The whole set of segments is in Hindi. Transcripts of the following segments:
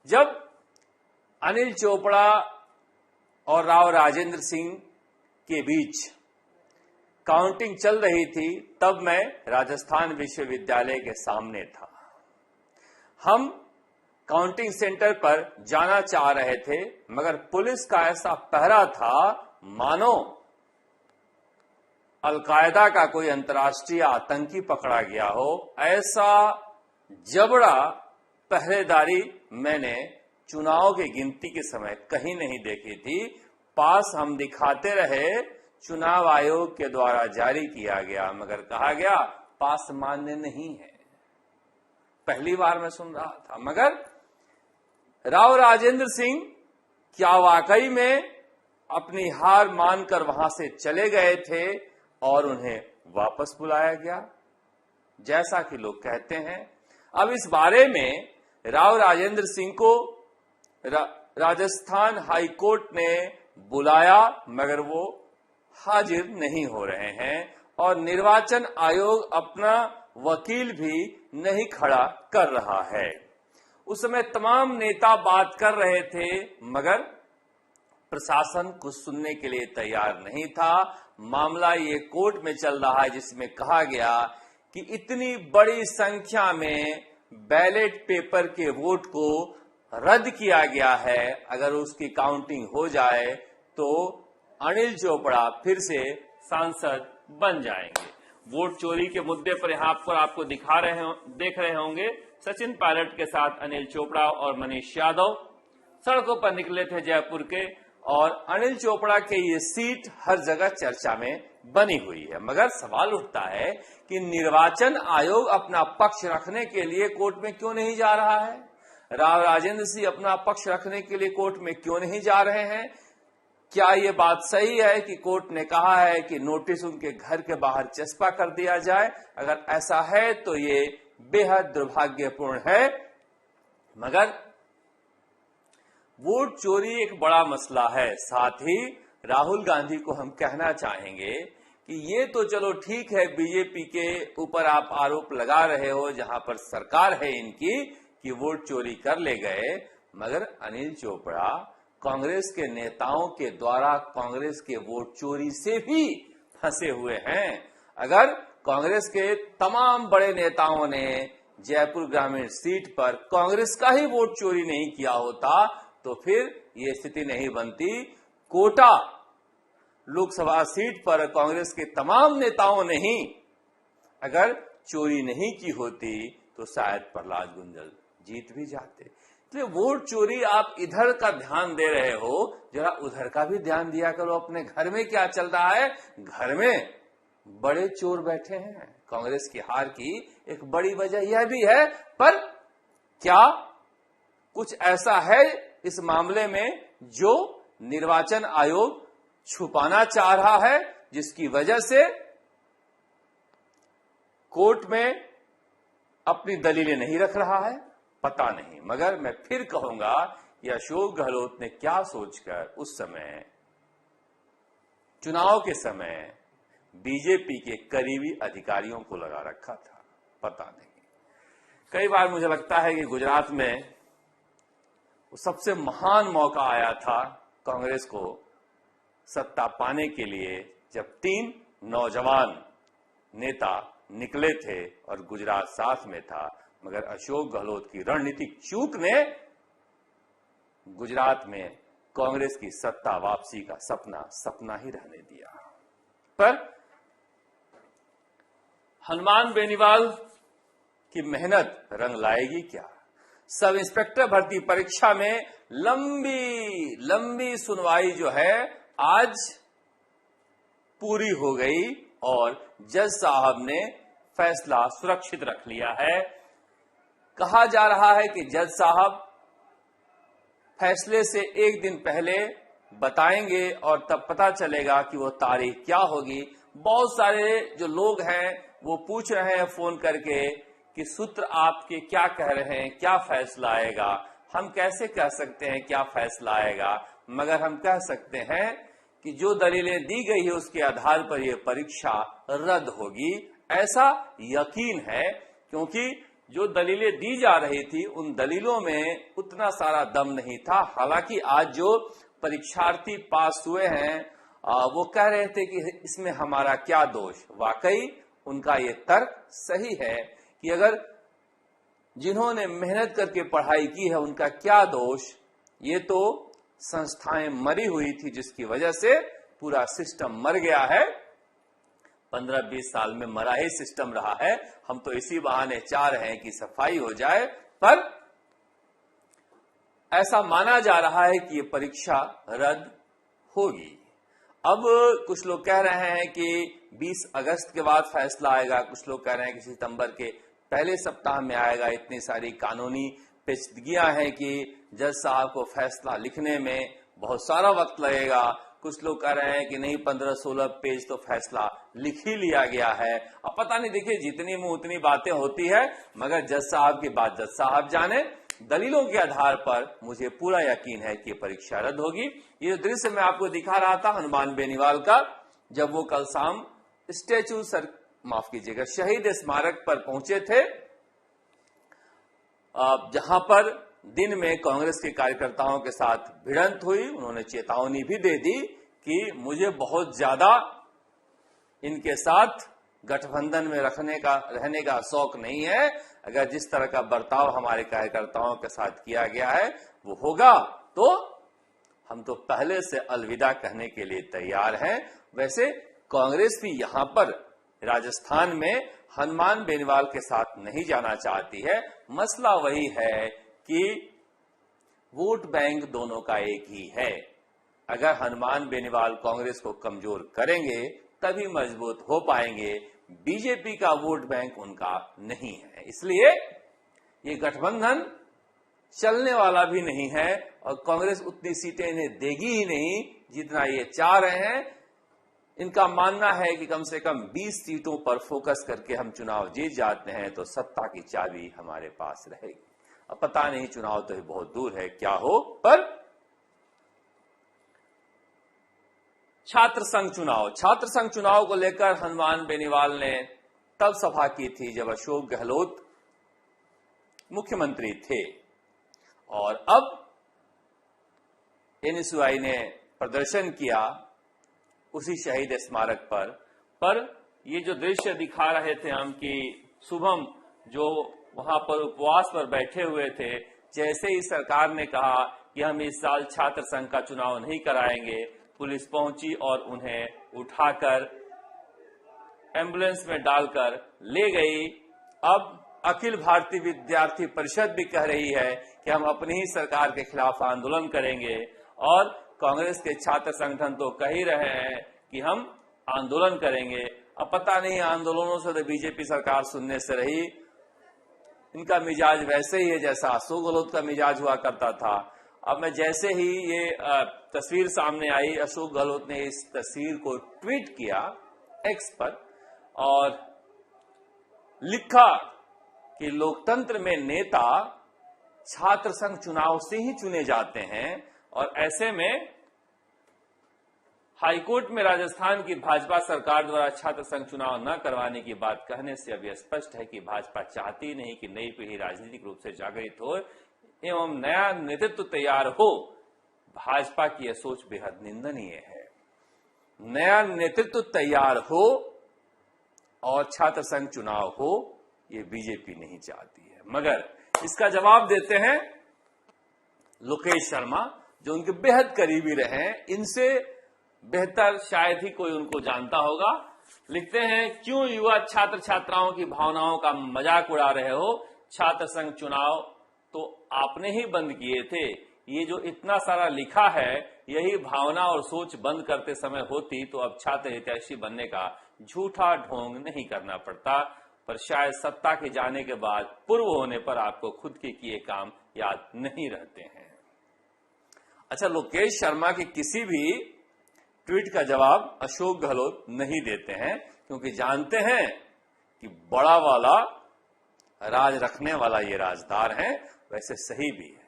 जब अनिल चोपड़ा और राव राजेंद्र सिंह के बीच काउंटिंग चल रही थी, तब मैं राजस्थान विश्वविद्यालय के सामने था। हम काउंटिंग सेंटर पर जाना चाह रहे थे, मगर पुलिस का ऐसा पहरा था मानो अलकायदा का कोई अंतर्राष्ट्रीय आतंकी पकड़ा गया हो। ऐसा जबड़ा पहरेदारी मैंने चुनाव की गिनती के समय कहीं नहीं देखी थी। पास हम दिखाते रहे, चुनाव आयोग के द्वारा जारी किया गया, मगर कहा गया पास मान्य नहीं है। पहली बार मैं सुन रहा था। मगर राव राजेंद्र सिंह क्या वाकई में अपनी हार मानकर वहां से चले गए थे और उन्हें वापस बुलाया गया, जैसा कि लोग कहते हैं? अब इस बारे में राव राजेंद्र सिंह को राजस्थान हाई कोर्ट ने बुलाया, मगर वो हाजिर नहीं हो रहे हैं और निर्वाचन आयोग अपना वकील भी नहीं खड़ा कर रहा है। उस समय तमाम नेता बात कर रहे थे, मगर प्रशासन कुछ सुनने के लिए तैयार नहीं था। मामला ये कोर्ट में चल रहा है, जिसमें कहा गया कि इतनी बड़ी संख्या में बैलेट पेपर के वोट को रद्द किया गया है, अगर उसकी काउंटिंग हो जाए तो अनिल चोपड़ा फिर से सांसद बन जाएंगे। वोट चोरी के मुद्दे पर यहां पर आपको देख रहे होंगे सचिन पायलट के साथ अनिल चोपड़ा और मनीष यादव सड़कों पर निकले थे जयपुर के, और अनिल चोपड़ा के ये सीट हर जगह चर्चा में बनी हुई है। मगर सवाल उठता है कि निर्वाचन आयोग अपना पक्ष रखने के लिए कोर्ट में क्यों नहीं जा रहा है? राव राजेंद्र सिंह अपना पक्ष रखने के लिए कोर्ट में क्यों नहीं जा रहे हैं? क्या ये बात सही है कि कोर्ट ने कहा है कि नोटिस उनके घर के बाहर चस्पा कर दिया जाए? अगर ऐसा है तो ये बेहद दुर्भाग्यपूर्ण है। मगर वोट चोरी एक बड़ा मसला है। साथ ही राहुल गांधी को हम कहना चाहेंगे कि ये तो चलो ठीक है, बीजेपी के ऊपर आप आरोप लगा रहे हो जहां पर सरकार है इनकी कि वोट चोरी कर ले गए, मगर अनिल चोपड़ा कांग्रेस के नेताओं के द्वारा कांग्रेस के वोट चोरी से भी फंसे हुए हैं। अगर कांग्रेस के तमाम बड़े नेताओं ने जयपुर ग्रामीण सीट पर कांग्रेस का ही वोट चोरी नहीं किया होता तो फिर ये स्थिति नहीं बनती। कोटा लोकसभा सीट पर कांग्रेस के तमाम नेताओं ने ही अगर चोरी नहीं की होती तो शायद प्रहलाद गुंजल जीत भी जाते। इसलिए वोट चोरी आप इधर का ध्यान दे रहे हो, जरा उधर का भी ध्यान दिया करो। अपने घर में क्या चल रहा है? घर में बड़े चोर बैठे हैं। कांग्रेस की हार की एक बड़ी वजह यह भी है, पर क्या कुछ ऐसा है इस मामले में जो निर्वाचन आयोग छुपाना चाह रहा है, जिसकी वजह से कोर्ट में अपनी दलीलें नहीं रख रहा है? पता नहीं। मगर मैं फिर कहूंगा कि अशोक गहलोत ने क्या सोचकर उस समय चुनाव के समय बीजेपी के करीबी अधिकारियों को लगा रखा था, पता नहीं। कई बार मुझे लगता है कि गुजरात में वो सबसे महान मौका आया था कांग्रेस को सत्ता पाने के लिए, जब 3 नौजवान नेता निकले थे और गुजरात साथ में था। मगर अशोक गहलोत की रणनीतिक चूक ने गुजरात में कांग्रेस की सत्ता वापसी का सपना ही रहने दिया। पर हनुमान बेनीवाल की मेहनत रंग लाएगी क्या? सब इंस्पेक्टर भर्ती परीक्षा में लंबी सुनवाई जो है आज पूरी हो गई और जज साहब ने फैसला सुरक्षित रख लिया है। कहा जा रहा है कि जज साहब फैसले से एक दिन पहले बताएंगे और तब पता चलेगा कि वो तारीख क्या होगी। बहुत सारे जो लोग हैं वो पूछ रहे हैं फोन करके कि सूत्र आपके क्या कह रहे हैं, क्या फैसला आएगा। हम कैसे कह सकते हैं क्या फैसला आएगा, मगर हम कह सकते हैं कि जो दलीलें दी गई है उसके आधार पर यह परीक्षा रद्द होगी, ऐसा यकीन है। क्योंकि जो दलीलें दी जा रही थी उन दलीलों में उतना सारा दम नहीं था। हालांकि आज जो परीक्षार्थी पास हुए हैं वो कह रहे थे कि इसमें हमारा क्या दोष। वाकई उनका ये तर्क सही है कि अगर जिन्होंने मेहनत करके पढ़ाई की है उनका क्या दोष। ये तो संस्थाएं मरी हुई थी जिसकी वजह से पूरा सिस्टम मर गया है। 15-20 साल में मरा ही सिस्टम रहा है। हम तो इसी बहाने चाह रहे हैं कि सफाई हो जाए, पर ऐसा माना जा रहा है कि ये परीक्षा रद्द होगी। अब कुछ लोग कह रहे हैं कि 20 अगस्त के बाद फैसला आएगा, कुछ लोग कह रहे हैं कि सितंबर के पहले सप्ताह में आएगा। इतनी सारी कानूनी पेचीदगियां हैं कि जज साहब को फैसला लिखने में बहुत सारा वक्त लगेगा। कुछ लोग कह रहे हैं कि नहीं, 15-16 पेज तो फैसला लिख ही लिया गया है। अब पता नहीं, देखिए जितनी मुंह उतनी बातें होती है, मगर जज साहब की बात जज साहब जाने। दलीलों के आधार पर मुझे पूरा यकीन है कि परीक्षा रद्द होगी। ये दृश्य मैं आपको दिखा रहा था हनुमान बेनीवाल का, जब वो कल शाम शहीद स्मारक पर पहुंचे थे, जहां पर दिन में कांग्रेस के कार्यकर्ताओं के साथ भिड़ंत हुई। उन्होंने चेतावनी भी दे दी कि मुझे बहुत ज्यादा इनके साथ गठबंधन में रहने का शौक नहीं है। अगर जिस तरह का बर्ताव हमारे कार्यकर्ताओं के साथ किया गया है वो होगा तो हम तो पहले से अलविदा कहने के लिए तैयार हैं। वैसे कांग्रेस भी यहां पर राजस्थान में हनुमान बेनीवाल के साथ नहीं जाना चाहती है। मसला वही है कि वोट बैंक दोनों का एक ही है। अगर हनुमान बेनीवाल कांग्रेस को कमजोर करेंगे तभी मजबूत हो पाएंगे। बीजेपी का वोट बैंक उनका नहीं है, इसलिए ये गठबंधन चलने वाला भी नहीं है और कांग्रेस उतनी सीटें इन्हें देगी ही नहीं जितना ये चाह रहे हैं। इनका मानना है कि कम से कम 20 सीटों पर फोकस करके हम चुनाव जीत जाते हैं तो सत्ता की चाबी हमारे पास रहेगी। अब पता नहीं, चुनाव तो बहुत दूर है, क्या हो। पर छात्र संघ चुनाव को लेकर हनुमान बेनीवाल ने तब सभा की थी जब अशोक गहलोत मुख्यमंत्री थे, और अब एनएसयूआई ने प्रदर्शन किया उसी शहीद स्मारक पर ये जो दृश्य दिखा रहे थे हम कि शुभम जो वहां पर उपवास पर बैठे हुए थे, जैसे ही सरकार ने कहा कि हम इस साल छात्र संघ का चुनाव नहीं कराएंगे, पुलिस पहुंची और उन्हें उठाकर एम्बुलेंस में डालकर ले गई। अब अखिल भारतीय विद्यार्थी परिषद भी कह रही है कि हम अपनी ही सरकार के खिलाफ आंदोलन करेंगे, और कांग्रेस के छात्र संगठन तो कह ही रहे हैं कि हम आंदोलन करेंगे। अब पता नहीं, आंदोलनों से तो बीजेपी सरकार सुनने से रही। इनका मिजाज वैसे ही है जैसा अशोक गहलोत का मिजाज हुआ करता था। अब मैं जैसे ही ये तस्वीर सामने आई, अशोक गहलोत ने इस तस्वीर को ट्वीट किया एक्स पर और लिखा कि लोकतंत्र में नेता छात्र संघ चुनाव से ही चुने जाते हैं, और ऐसे में हाईकोर्ट में राजस्थान की भाजपा सरकार द्वारा छात्र संघ चुनाव न करवाने की बात कहने से अब यह स्पष्ट है कि भाजपा चाहती नहीं कि नई पीढ़ी राजनीतिक रूप से जागृत हो एवं नया नेतृत्व तैयार हो। भाजपा की यह सोच बेहद निंदनीय है। नया नेतृत्व तैयार हो और छात्र संघ चुनाव हो, ये बीजेपी नहीं चाहती है। मगर इसका जवाब देते हैं लोकेश शर्मा, जो उनके बेहद करीबी रहे। इनसे बेहतर शायद ही कोई उनको जानता होगा। लिखते हैं, क्यों युवा छात्र छात्राओं की भावनाओं का मजाक उड़ा रहे हो? छात्र संघ चुनाव तो आपने ही बंद किए थे। ये जो इतना सारा लिखा है, यही भावना और सोच बंद करते समय होती तो अब छात्र हितैषी बनने का झूठा ढोंग नहीं करना पड़ता। पर शायद सत्ता के जाने के बाद पूर्व होने पर आपको खुद के किए काम याद नहीं रहते हैं। अच्छा, लोकेश शर्मा के किसी भी ट्वीट का जवाब अशोक गहलोत नहीं देते हैं, क्योंकि जानते हैं कि बड़ा वाला राज रखने वाला ये राजदार है। वैसे सही भी है।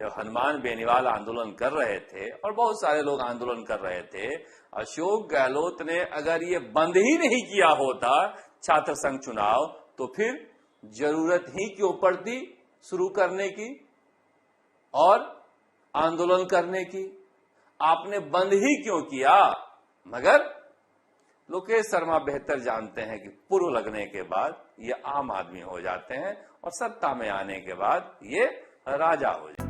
जब हनुमान बेनीवाल आंदोलन कर रहे थे और बहुत सारे लोग आंदोलन कर रहे थे, अशोक गहलोत ने अगर ये बंद ही नहीं किया होता छात्र संघ चुनाव, तो फिर जरूरत ही क्यों पड़ती शुरू करने की और आंदोलन करने की? आपने बंद ही क्यों किया? मगर लोकेश शर्मा बेहतर जानते हैं कि पूर्व लगने के बाद ये आम आदमी हो जाते हैं और सत्ता में आने के बाद ये राजा हो जाते हैं।